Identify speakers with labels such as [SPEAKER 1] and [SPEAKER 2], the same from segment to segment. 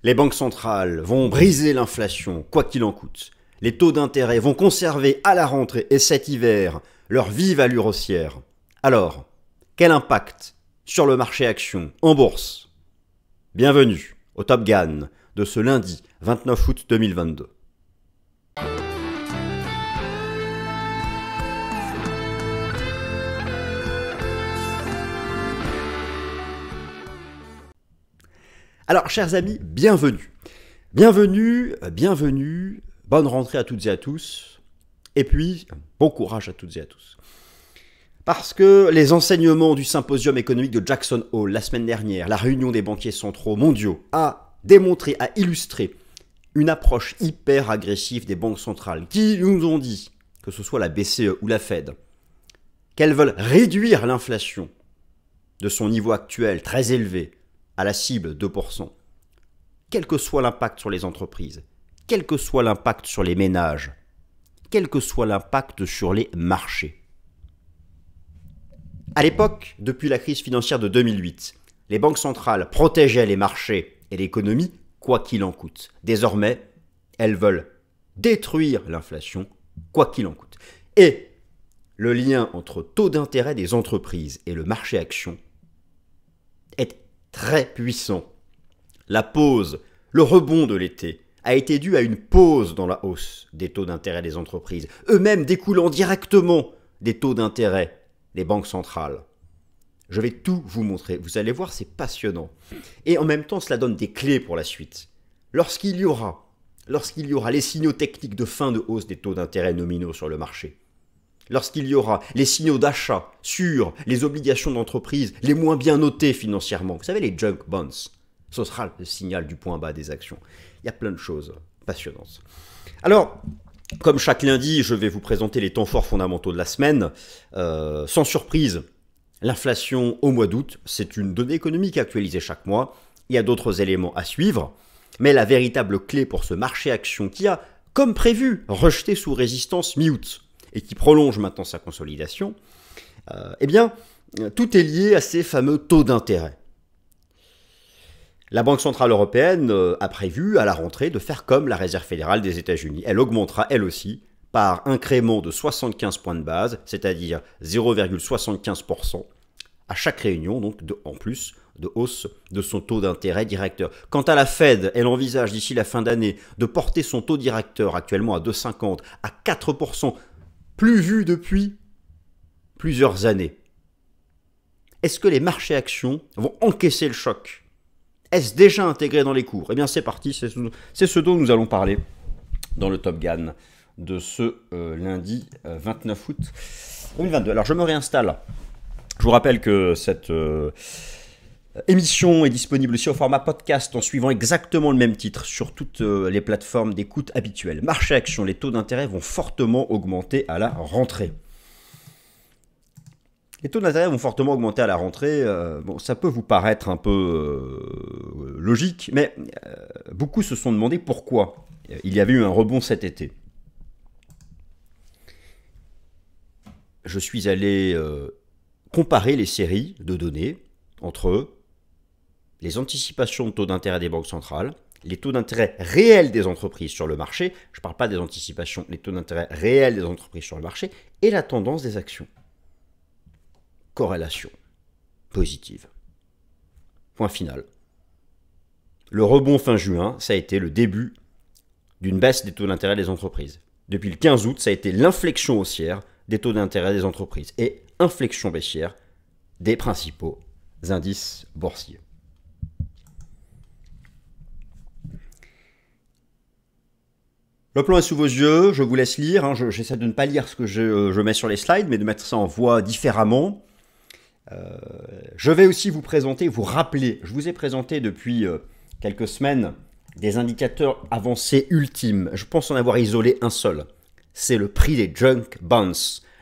[SPEAKER 1] Les banques centrales vont briser l'inflation, quoi qu'il en coûte. Les taux d'intérêt vont conserver à la rentrée et cet hiver leur vive allure haussière. Alors, quel impact sur le marché actions en bourse? Bienvenue au Top Gun de ce lundi 29 août 2022. Alors, chers amis, bienvenue. Bienvenue, bonne rentrée à toutes et à tous, et puis bon courage à toutes et à tous. Parce que les enseignements du symposium économique de Jackson Hole la semaine dernière, la réunion des banquiers centraux mondiaux, a démontré, a illustré une approche hyper agressive des banques centrales qui nous ont dit, que ce soit la BCE ou la Fed, qu'elles veulent réduire l'inflation de son niveau actuel très élevé à la cible 2%, quel que soit l'impact sur les entreprises, quel que soit l'impact sur les ménages, quel que soit l'impact sur les marchés. À l'époque, depuis la crise financière de 2008, les banques centrales protégeaient les marchés et l'économie, quoi qu'il en coûte. Désormais, elles veulent détruire l'inflation, quoi qu'il en coûte. Et le lien entre taux d'intérêt des entreprises et le marché action est très puissant. La pause, le rebond de l'été, a été dû à une pause dans la hausse des taux d'intérêt des entreprises, eux-mêmes découlant directement des taux d'intérêt des banques centrales. Je vais tout vous montrer, vous allez voir, c'est passionnant. Et en même temps, cela donne des clés pour la suite. Lorsqu'il y aura les signaux techniques de fin de hausse des taux d'intérêt nominaux sur le marché, lorsqu'il y aura les signaux d'achat sur les obligations d'entreprise les moins bien notées financièrement, vous savez, les junk bonds, ce sera le signal du point bas des actions. Il y a plein de choses passionnantes. Alors, comme chaque lundi, je vais vous présenter les temps forts fondamentaux de la semaine. Sans surprise, l'inflation au mois d'août, c'est une donnée économique actualisée chaque mois. Il y a d'autres éléments à suivre, mais la véritable clé pour ce marché action qui a, comme prévu, rejeté sous résistance mi-août et qui prolonge maintenant sa consolidation, eh bien, tout est lié à ces fameux taux d'intérêt. La Banque centrale européenne a prévu à la rentrée de faire comme la Réserve fédérale des États-Unis. Elle augmentera elle aussi par incrément de 75 points de base, c'est-à-dire 0,75% à chaque réunion, donc en plus de hausse de son taux d'intérêt directeur. Quant à la Fed, elle envisage d'ici la fin d'année de porter son taux directeur actuellement à 2,50 à 4%, plus vu depuis plusieurs années. Est-ce que les marchés actions vont encaisser le choc ? Est-ce déjà intégré dans les cours? Eh bien c'est parti, c'est ce dont nous allons parler dans le Top Gun de ce lundi 29 août 2022. Alors je me réinstalle. Je vous rappelle que cette émission est disponible aussi au format podcast en suivant exactement le même titre sur toutes les plateformes d'écoute habituelles. Marché action, les taux d'intérêt vont fortement augmenter à la rentrée. Les taux d'intérêt vont fortement augmenter à la rentrée. Bon, ça peut vous paraître un peu logique, mais beaucoup se sont demandé pourquoi il y avait eu un rebond cet été. Je suis allé comparer les séries de données entre les anticipations de taux d'intérêt des banques centrales, les taux d'intérêt réels des entreprises sur le marché, je ne parle pas des anticipations, les taux d'intérêt réels des entreprises sur le marché, et la tendance des actions. Corrélation positive. Point final. Le rebond fin juin, ça a été le début d'une baisse des taux d'intérêt des entreprises. Depuis le 15 août, ça a été l'inflexion haussière des taux d'intérêt des entreprises et inflexion baissière des principaux indices boursiers. Le plan est sous vos yeux, je vous laisse lire. J'essaie de ne pas lire ce que je mets sur les slides, mais de mettre ça en voix différemment. Je vais aussi vous présenter, vous rappeler, je vous ai présenté depuis quelques semaines des indicateurs avancés ultimes. Je pense en avoir isolé un seul. C'est le prix des junk bonds,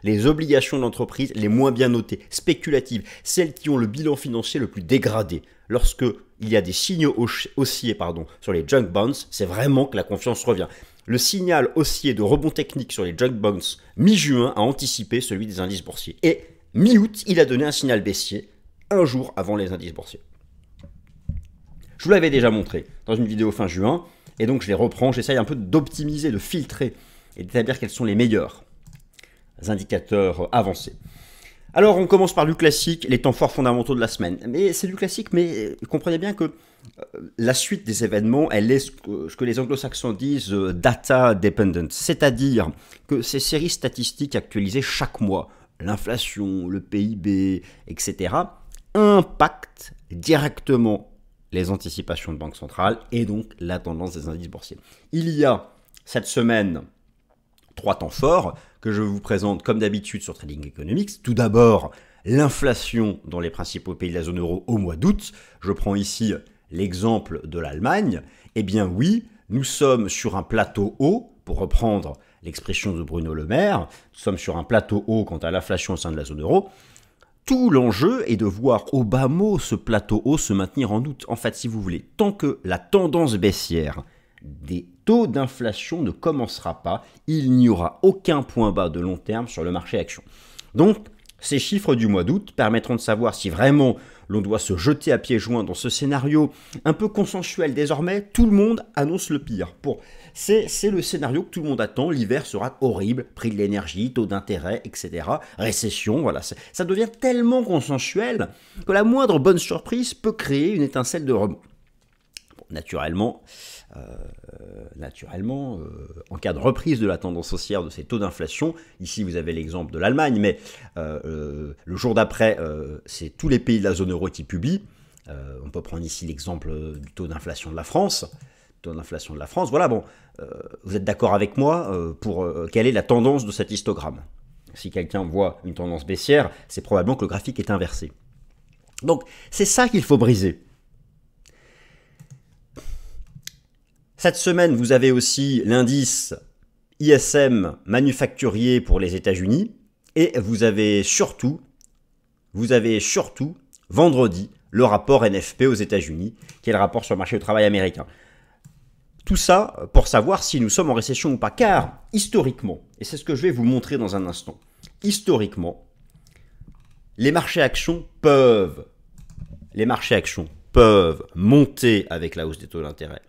[SPEAKER 1] les obligations d'entreprise les moins bien notées, spéculatives, celles qui ont le bilan financier le plus dégradé. Lorsque il y a des signaux haussiers sur les junk bonds, c'est vraiment que la confiance revient. Le signal haussier de rebond technique sur les junk bonds mi-juin a anticipé celui des indices boursiers. Et mi-août, il a donné un signal baissier un jour avant les indices boursiers. Je vous l'avais déjà montré dans une vidéo fin juin, et donc je les reprends, j'essaye un peu d'optimiser, de filtrer, et d'établir quels sont les meilleurs indicateurs avancés. Alors on commence par du classique, les temps forts fondamentaux de la semaine. Mais c'est du classique, mais comprenez bien que la suite des événements, elle est ce que les anglo-saxons disent data dependent, c'est-à-dire que ces séries statistiques actualisées chaque mois, l'inflation, le PIB, etc., impactent directement les anticipations de banque centrale et donc la tendance des indices boursiers. Il y a cette semaine 3 temps forts que je vous présente comme d'habitude sur Trading Economics. Tout d'abord, l'inflation dans les principaux pays de la zone euro au mois d'août. Je prends ici l'exemple de l'Allemagne. Eh bien oui, nous sommes sur un plateau haut, pour reprendre l'expression de Bruno Le Maire. Nous sommes sur un plateau haut quant à l'inflation au sein de la zone euro. Tout l'enjeu est de voir au bas mot ce plateau haut se maintenir en août. En fait, si vous voulez, tant que la tendance baissière des taux d'inflation ne commencera pas, il n'y aura aucun point bas de long terme sur le marché action. Donc, ces chiffres du mois d'août permettront de savoir si vraiment l'on doit se jeter à pieds joints dans ce scénario un peu consensuel désormais. Tout le monde annonce le pire. C'est le scénario que tout le monde attend. L'hiver sera horrible, prix de l'énergie, taux d'intérêt, etc. Récession, voilà. Ça devient tellement consensuel que la moindre bonne surprise peut créer une étincelle de rebond. Bon, naturellement, en cas de reprise de la tendance haussière de ces taux d'inflation, ici vous avez l'exemple de l'Allemagne, mais le jour d'après, c'est tous les pays de la zone euro qui publient. On peut prendre ici l'exemple du taux d'inflation de la France. Voilà, bon, vous êtes d'accord avec moi pour quelle est la tendance de cet histogramme. Si quelqu'un voit une tendance baissière, c'est probablement que le graphique est inversé. Donc, c'est ça qu'il faut briser. Cette semaine, vous avez aussi l'indice ISM manufacturier pour les États-Unis et vous avez surtout vendredi le rapport NFP aux États-Unis, qui est le rapport sur le marché du travail américain. Tout ça pour savoir si nous sommes en récession ou pas, car historiquement, et c'est ce que je vais vous montrer dans un instant, historiquement, les marchés actions peuvent monter avec la hausse des taux d'intérêt.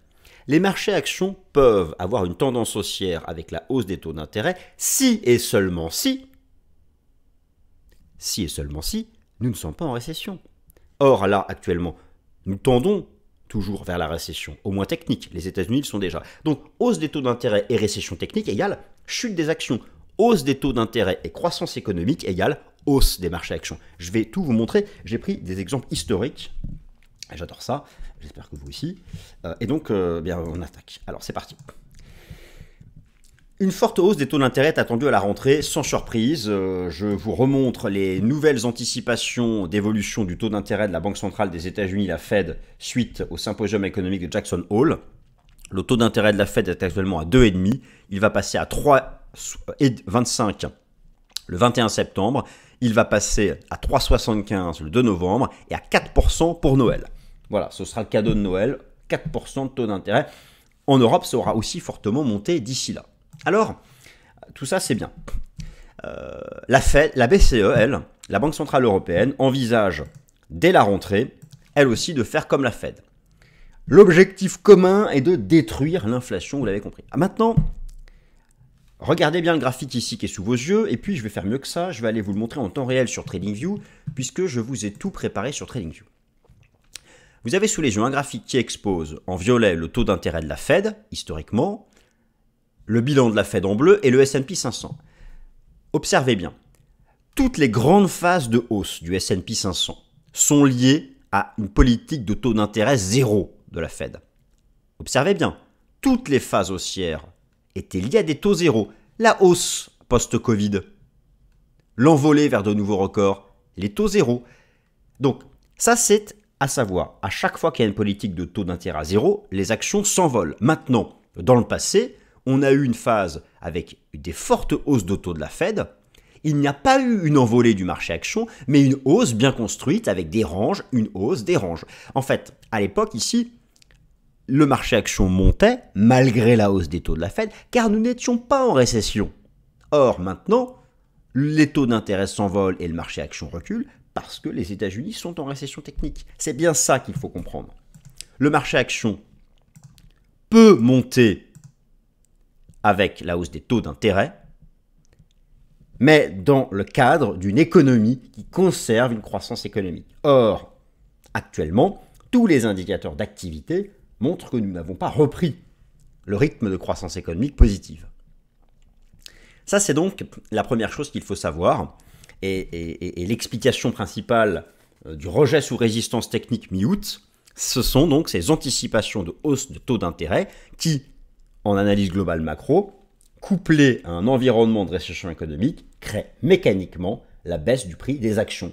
[SPEAKER 1] Les marchés actions peuvent avoir une tendance haussière avec la hausse des taux d'intérêt si et seulement si nous ne sommes pas en récession. Or là, actuellement, nous tendons toujours vers la récession, au moins technique. Les États-Unis le sont déjà. Donc, hausse des taux d'intérêt et récession technique égale chute des actions. Hausse des taux d'intérêt et croissance économique égale hausse des marchés actions. Je vais tout vous montrer. J'ai pris des exemples historiques. J'adore ça. J'espère que vous aussi. Et donc, bien, on attaque. Alors, c'est parti. Une forte hausse des taux d'intérêt est attendue à la rentrée, sans surprise. Je vous remontre les nouvelles anticipations d'évolution du taux d'intérêt de la Banque centrale des États-Unis, la Fed, suite au symposium économique de Jackson Hole. Le taux d'intérêt de la Fed est actuellement à 2,5. Il va passer à 3,25 le 21 septembre. Il va passer à 3,75 le 2 novembre et à 4% pour Noël. Voilà, ce sera le cadeau de Noël, 4% de taux d'intérêt. En Europe, ça aura aussi fortement monté d'ici là. Alors, tout ça, c'est bien. La Fed, la BCE, elle, la Banque Centrale Européenne, envisage, dès la rentrée, elle aussi, de faire comme la Fed. L'objectif commun est de détruire l'inflation, vous l'avez compris. Maintenant, regardez bien le graphique ici qui est sous vos yeux, et puis je vais faire mieux que ça, je vais aller vous le montrer en temps réel sur TradingView, puisque je vous ai tout préparé sur TradingView. Vous avez sous les yeux un graphique qui expose en violet le taux d'intérêt de la Fed, historiquement, le bilan de la Fed en bleu et le S&P 500. Observez bien, toutes les grandes phases de hausse du S&P 500 sont liées à une politique de taux d'intérêt zéro de la Fed. Observez bien, toutes les phases haussières étaient liées à des taux zéro. La hausse post-Covid, l'envolée vers de nouveaux records, les taux zéro. Donc ça c'est à savoir, à chaque fois qu'il y a une politique de taux d'intérêt à zéro, les actions s'envolent. Maintenant, dans le passé, on a eu une phase avec des fortes hausses de taux de la Fed. Il n'y a pas eu une envolée du marché action, mais une hausse bien construite avec des ranges, une hausse, des ranges. En fait, à l'époque, ici, le marché action montait malgré la hausse des taux de la Fed, car nous n'étions pas en récession. Or, maintenant, les taux d'intérêt s'envolent et le marché action recule parce que les États-Unis sont en récession technique. C'est bien ça qu'il faut comprendre. le marché action peut monter avec la hausse des taux d'intérêt, mais dans le cadre d'une économie qui conserve une croissance économique. Or, actuellement, tous les indicateurs d'activité montrent que nous n'avons pas repris le rythme de croissance économique positive. Ça, c'est donc la première chose qu'il faut savoir. Et l'explication principale du rejet sous résistance technique mi-août, ce sont donc ces anticipations de hausse de taux d'intérêt qui, en analyse globale macro, couplées à un environnement de récession économique, créent mécaniquement la baisse du prix des actions.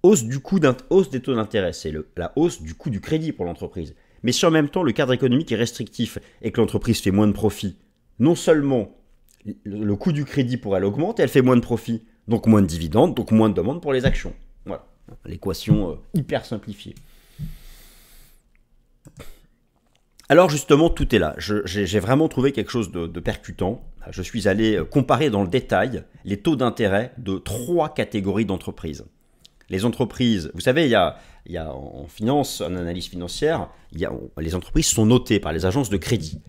[SPEAKER 1] Hausse des taux d'intérêt, c'est la hausse du coût du crédit pour l'entreprise. Mais si en même temps le cadre économique est restrictif et que l'entreprise fait moins de profit, non seulement le coût du crédit pour elle augmente et elle fait moins de profit, donc moins de dividendes, donc moins de demandes pour les actions. Voilà, l'équation hyper simplifiée. Alors justement, tout est là. J'ai vraiment trouvé quelque chose de percutant. Je suis allé comparer dans le détail les taux d'intérêt de 3 catégories d'entreprises. Les entreprises, vous savez, il y a en finance, en analyse financière, les entreprises sont notées par les agences de crédit.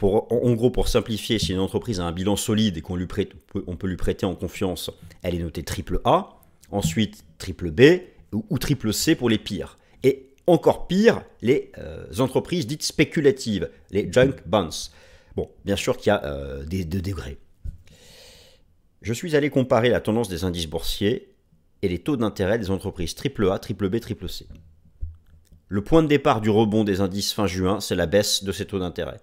[SPEAKER 1] En gros, pour simplifier, si une entreprise a un bilan solide et on peut lui prêter en confiance, elle est notée triple A, ensuite triple B ou triple C pour les pires. Et encore pire, les entreprises dites spéculatives, les junk bonds. Bon, bien sûr qu'il y a des degrés. Je suis allé comparer la tendance des indices boursiers et les taux d'intérêt des entreprises triple A, triple B, triple C. Le point de départ du rebond des indices fin juin, c'est la baisse de ces taux d'intérêt.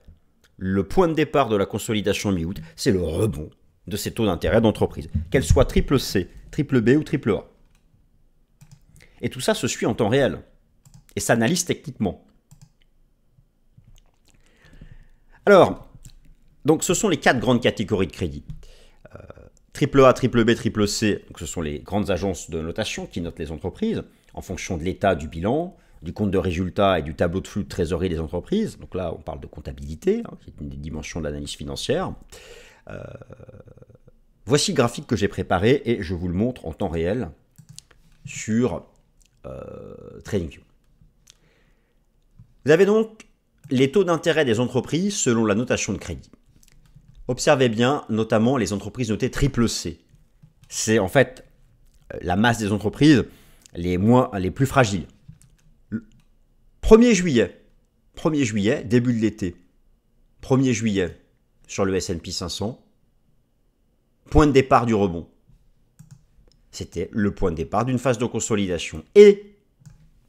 [SPEAKER 1] Le point de départ de la consolidation mi-août, c'est le rebond de ces taux d'intérêt d'entreprise, qu'elles soient triple C, triple B ou triple A. Et tout ça se suit en temps réel et s'analyse techniquement. Alors, donc ce sont les 4 grandes catégories de crédit. Triple A, triple B, triple C, donc ce sont les grandes agences de notation qui notent les entreprises en fonction de l'état du bilan, du compte de résultat et du tableau de flux de trésorerie des entreprises. Donc là, on parle de comptabilité, qui est une des dimensions de l'analyse financière. Voici le graphique que j'ai préparé et je vous le montre en temps réel sur TradingView. Vous avez donc les taux d'intérêt des entreprises selon la notation de crédit. Observez bien, notamment les entreprises notées triple C. C'est en fait la masse des entreprises les plus fragiles. 1er juillet, début de l'été, 1er juillet sur le S&P 500, point de départ du rebond. C'était le point de départ d'une phase de consolidation. Et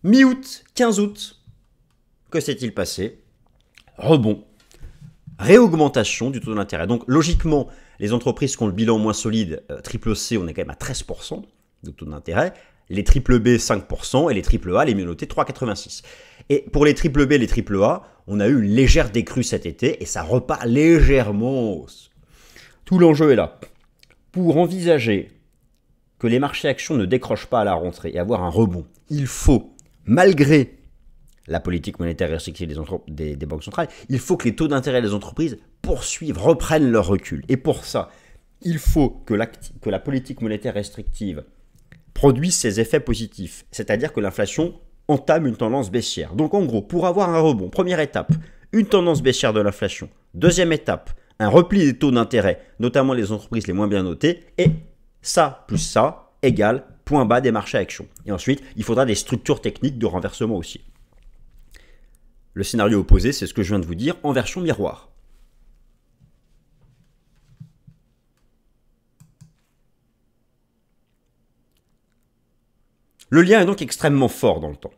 [SPEAKER 1] mi-août, 15 août, que s'est-il passé? Rebond. Réaugmentation du taux d'intérêt. Donc logiquement, les entreprises qui ont le bilan moins solide, triple C, on est quand même à 13% de taux d'intérêt. Les triple B, 5%, et les triple A, les mieux notés, 3,86%. Et pour les triple B, les triple A, on a eu une légère décrue cet été, et ça repart légèrement en hausse. Tout l'enjeu est là. Pour envisager que les marchés actions ne décrochent pas à la rentrée et avoir un rebond, il faut, malgré la politique monétaire restrictive des banques centrales, il faut que les taux d'intérêt des entreprises reprennent leur recul. Et pour ça, il faut que la politique monétaire restrictive produise ses effets positifs, c'est-à-dire que l'inflation entame une tendance baissière. Donc en gros, pour avoir un rebond, première étape, une tendance baissière de l'inflation. Deuxième étape, un repli des taux d'intérêt, notamment les entreprises les moins bien notées, et ça plus ça égale point bas des marchés actions. Et ensuite, il faudra des structures techniques de renversement aussi. Le scénario opposé, c'est ce que je viens de vous dire en version miroir. Le lien est donc extrêmement fort dans le temps.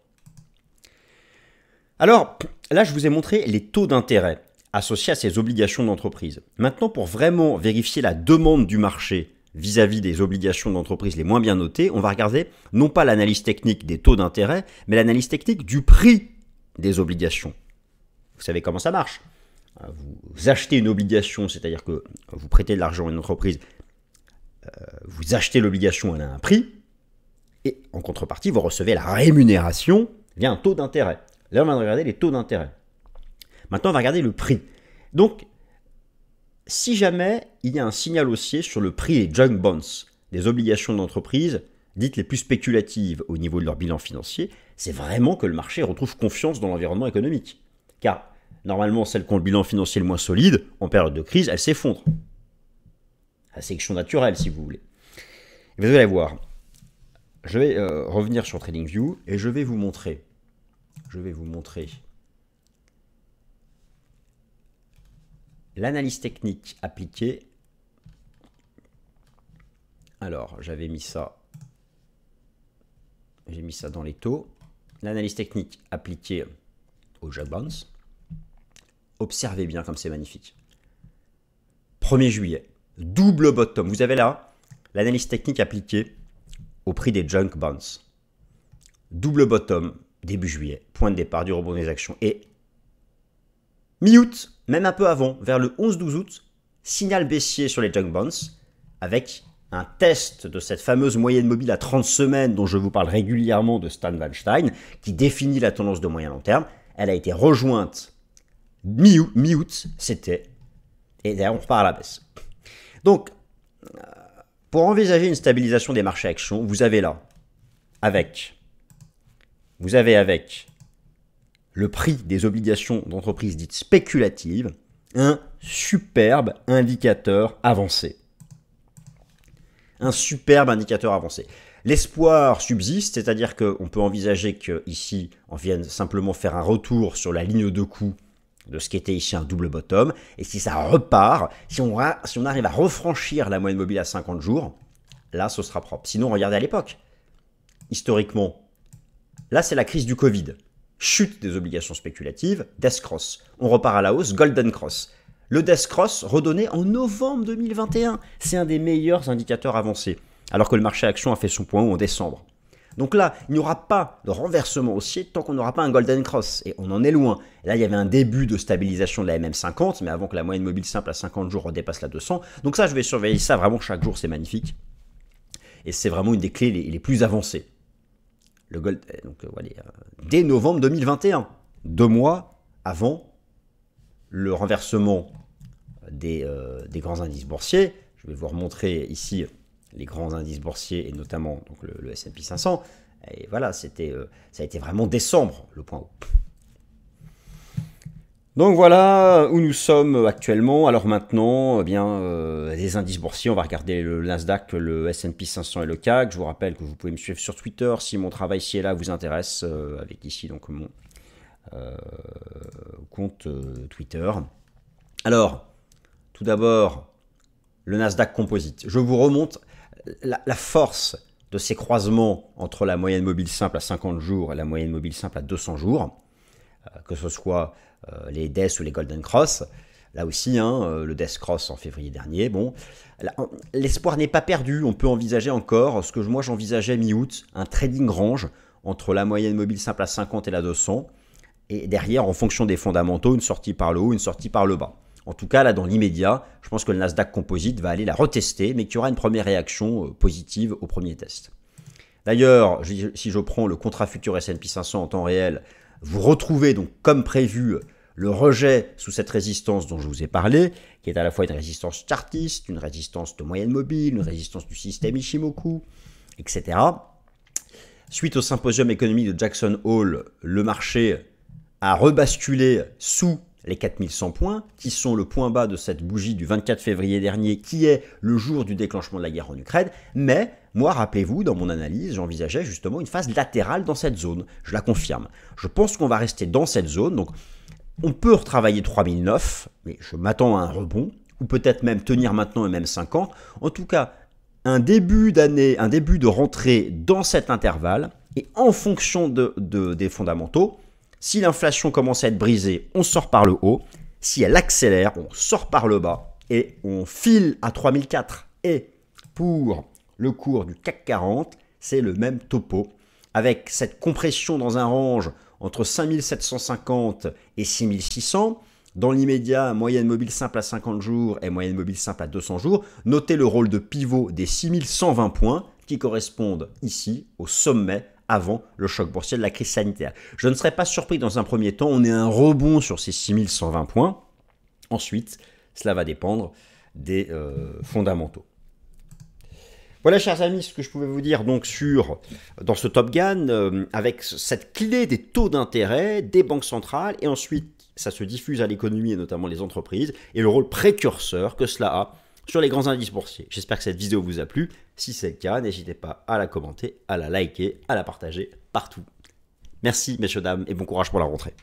[SPEAKER 1] Alors, là, je vous ai montré les taux d'intérêt associés à ces obligations d'entreprise. Maintenant, pour vraiment vérifier la demande du marché vis-à-vis des obligations d'entreprise les moins bien notées, on va regarder non pas l'analyse technique des taux d'intérêt, mais l'analyse technique du prix des obligations. Vous savez comment ça marche. Vous achetez une obligation, c'est-à-dire que vous prêtez de l'argent à une entreprise, vous achetez l'obligation, elle a un prix, et en contrepartie, vous recevez la rémunération via un taux d'intérêt. Là, on va regarder les taux d'intérêt. Maintenant, on va regarder le prix. Donc, si jamais il y a un signal haussier sur le prix des junk bonds, des obligations d'entreprise dites les plus spéculatives au niveau de leur bilan financier, c'est vraiment que le marché retrouve confiance dans l'environnement économique. Car normalement, celles qui ont le bilan financier le moins solide, en période de crise, elles s'effondrent. La sélection naturelle, si vous voulez. Et vous allez voir, je vais revenir sur TradingView et je vais vous montrer l'analyse technique appliquée. Alors, j'ai mis ça dans les taux. L'analyse technique appliquée au jug bounce. Observez bien comme c'est magnifique. 1er juillet, double bottom. Vous avez là l'analyse technique appliquée au prix des junk bounce. Double bottom, début juillet, point de départ du rebond des actions. Et mi-août, même un peu avant, vers le 11-12 août, signal baissier sur les junk bounce avec un test de cette fameuse moyenne mobile à 30 semaines dont je vous parle régulièrement de Stan Weinstein, qui définit la tendance de moyen long terme. Elle a été rejointe mi-août, c'était, et d'ailleurs on repart à la baisse. Donc, pour envisager une stabilisation des marchés actions, vous avez avec le prix des obligations d'entreprises dites spéculatives, un superbe indicateur avancé. Un superbe indicateur avancé. L'espoir subsiste, c'est-à-dire qu'on peut envisager qu'ici, on vienne simplement faire un retour sur la ligne de coût de ce qui était ici un double bottom, et si ça repart, si on arrive à refranchir la moyenne mobile à 50 jours, là, ce sera propre. Sinon, regardez à l'époque. Historiquement, là, c'est la crise du Covid. Chute des obligations spéculatives, Death Cross. On repart à la hausse, Golden Cross. Le Death Cross redonné en novembre 2021. C'est un des meilleurs indicateurs avancés, alors que le marché action a fait son point haut en décembre. Donc là, il n'y aura pas de renversement haussier tant qu'on n'aura pas un Golden Cross. Et on en est loin. Et là, il y avait un début de stabilisation de la MM50, mais avant que la moyenne mobile simple à 50 jours redépasse la 200. Donc ça, je vais surveiller ça vraiment chaque jour, c'est magnifique. Et c'est vraiment une des clés les plus avancées. Le Gold, donc, voilà, dès novembre 2021, 2 mois avant le renversement des grands indices boursiers. Je vais vous remontrer ici les grands indices boursiers et notamment donc le S&P 500. Et voilà, ça a été vraiment décembre, le point haut. Donc voilà où nous sommes actuellement. Alors maintenant, les indices boursiers, on va regarder le Nasdaq, le S&P 500 et le CAC. Je vous rappelle que vous pouvez me suivre sur Twitter si mon travail ici et là vous intéresse, avec ici donc mon compte Twitter. Alors, tout d'abord, le Nasdaq Composite. Je vous remonte la force de ces croisements entre la moyenne mobile simple à 50 jours et la moyenne mobile simple à 200 jours, que ce soit les Death ou les Golden Cross. Là aussi, le Death Cross en février dernier. Bon, l'espoir n'est pas perdu. On peut envisager encore, ce que moi j'envisageais mi-août, un trading range entre la moyenne mobile simple à 50 et la 200. Et derrière, en fonction des fondamentaux, une sortie par le haut, une sortie par le bas. En tout cas, là, dans l'immédiat, je pense que le Nasdaq Composite va aller la retester, mais qu'il y aura une première réaction positive au premier test. D'ailleurs, si je prends le contrat futur S&P 500 en temps réel, vous retrouvez donc, comme prévu, le rejet sous cette résistance dont je vous ai parlé, qui est à la fois une résistance chartiste, une résistance de moyenne mobile, une résistance du système Ishimoku, etc. Suite au symposium économique de Jackson Hole, le marché a rebasculé sous les 4100 points, qui sont le point bas de cette bougie du 24 février dernier, qui est le jour du déclenchement de la guerre en Ukraine. Mais moi, rappelez-vous, dans mon analyse, j'envisageais justement une phase latérale dans cette zone. Je la confirme. Je pense qu'on va rester dans cette zone. Donc, on peut retravailler 3009, mais je m'attends à un rebond, ou peut-être même tenir maintenant un même 50. En tout cas, un début d'année, un début de rentrée dans cet intervalle, et en fonction des fondamentaux. Si l'inflation commence à être brisée, on sort par le haut. Si elle accélère, on sort par le bas et on file à 3004. Et pour le cours du CAC 40, c'est le même topo. Avec cette compression dans un range entre 5750 et 6600. Dans l'immédiat, moyenne mobile simple à 50 jours et moyenne mobile simple à 200 jours. Notez le rôle de pivot des 6120 points qui correspondent ici au sommet avant le choc boursier de la crise sanitaire. Je ne serais pas surpris que dans un premier temps, on ait un rebond sur ces 6120 points. Ensuite, cela va dépendre des fondamentaux. Voilà, chers amis, ce que je pouvais vous dire donc dans ce Top Gun, avec cette clé des taux d'intérêt des banques centrales, et ensuite ça se diffuse à l'économie et notamment les entreprises, et le rôle précurseur que cela a sur les grands indices boursiers. J'espère que cette vidéo vous a plu. Si c'est le cas, n'hésitez pas à la commenter, à la liker, à la partager partout. Merci, messieurs, dames, et bon courage pour la rentrée.